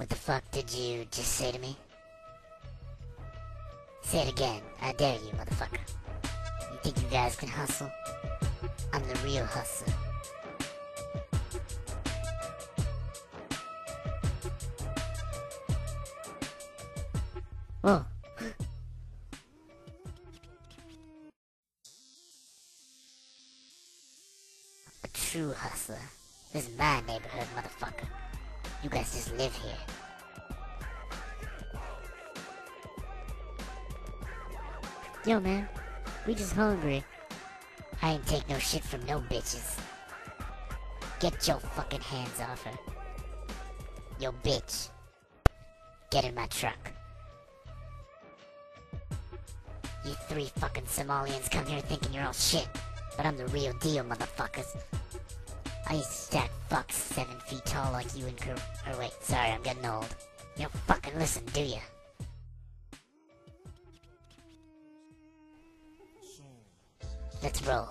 What the fuck did you just say to me? Say it again. I dare you, motherfucker. You think you guys can hustle? I'm the real hustler. Whoa. A true hustler. This is my neighborhood, motherfucker. You guys just live here. Yo, man. We just hungry. I ain't take no shit from no bitches. Get your fucking hands off her. Yo, bitch. Get in my truck. You three fucking Somalians come here thinking you're all shit. But I'm the real deal, motherfuckers. I used to stack fucks 7 feet tall like you and or wait, sorry, I'm getting old. You don't fucking listen, do ya? Let's roll.